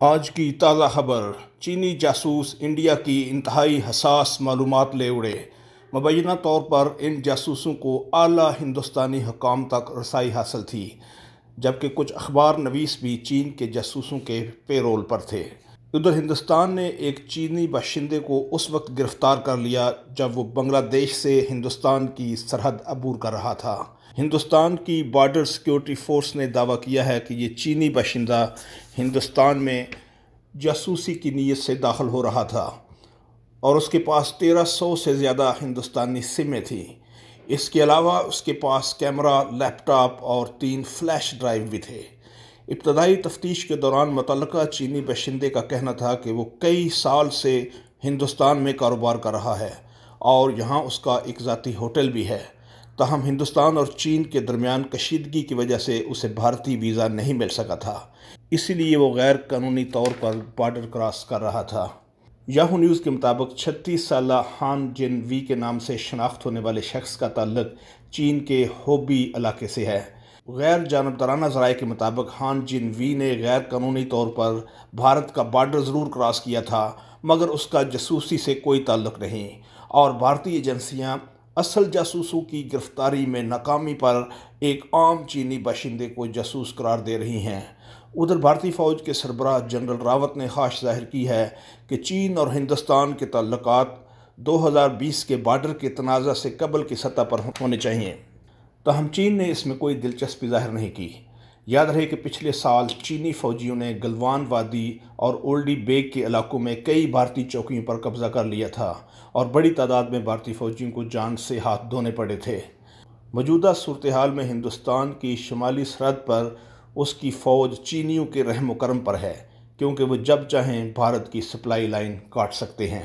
آج کی تازہ خبر: چینی جاسوس انڈیا کی انتہائی حساس معلومات لے اڑے۔ مبینہ طور پر ان جاسوسوں کو اعلیٰ ہندوستانی حکام تک رسائی حاصل تھی، جبکہ کچھ اخبار نویس بھی چین کے جاسوسوں کے پے رول پر تھے۔ ادھر ہندوستان نے ایک چینی باشندے کو اس وقت گرفتار کر لیا جب وہ بنگلہ دیش سے ہندوستان کی سرحد عبور کر رہا تھا۔ ہندوستان کی بارڈر سیکیورٹی فورس نے دعویٰ کیا ہے کہ یہ چینی باشندہ ہندوستان میں جاسوسی کی نیت سے داخل ہو رہا تھا اور اس کے پاس 1300 سے زیادہ ہندوستانی سمیں تھیں۔ اس کے علاوہ اس کے پاس کیمرہ، لیپ ٹاپ اور 3 فلیش ڈرائیو بھی تھے۔ ابتدائی تفتیش کے دوران متعلقہ چینی باشندے کا کہنا تھا کہ وہ کئی سال سے ہندوستان میں کاروبار کر رہا ہے اور یہاں اس کا ایک ذاتی ہوٹل بھی ہے، تاہم ہندوستان اور چین کے درمیان کشیدگی کی وجہ سے اسے بھارتی ویزا نہیں مل سکا تھا، اسی لیے وہ غیر قانونی طور پر بارڈر کراس کر رہا تھا۔ یاہو نیوز کے مطابق 36 سالہ ہان جن وی کے نام سے شناخت ہونے والے شخص کا تعلق چین کے ہوبی علاقے سے ہے۔ غیر جانبدارانہ ذرائع کے مطابق ہان جن وی نے غیر قانونی طور پر بھارت کا بارڈر ضرور کراس کیا تھا، مگر اس کا جاسوسی سے کوئی تعلق نہیں، اور بھارتی ایجنسیاں اصل جاسوسوں کی گرفتاری میں ناکامی پر ایک عام چینی باشندے کو جاسوس قرار دے رہی ہیں۔ ادھر بھارتی فوج کے سربراہ جنرل راوت نے خواہش ظاہر کی ہے کہ چین اور ہندوستان کے تعلقات 2020 کے بارڈر کے تنازع سے قبل کی سطح پر ہونے چاہیے، تاہم چین نے اس میں کوئی دلچسپی ظاہر نہیں کی۔ یاد رہے کہ پچھلے سال چینی فوجیوں نے گلوان وادی اور اولڈی بیگ کے علاقوں میں کئی بھارتی چوکیوں پر قبضہ کر لیا تھا اور بڑی تعداد میں بھارتی فوجیوں کو جان سے ہاتھ دھونے پڑے تھے۔ موجودہ صورتحال میں ہندوستان کی شمالی سرحد پر اس کی فوج چینیوں کے رحم و کرم پر ہے، کیونکہ وہ جب چاہیں بھارت کی سپلائی لائن کاٹ سکتے ہیں۔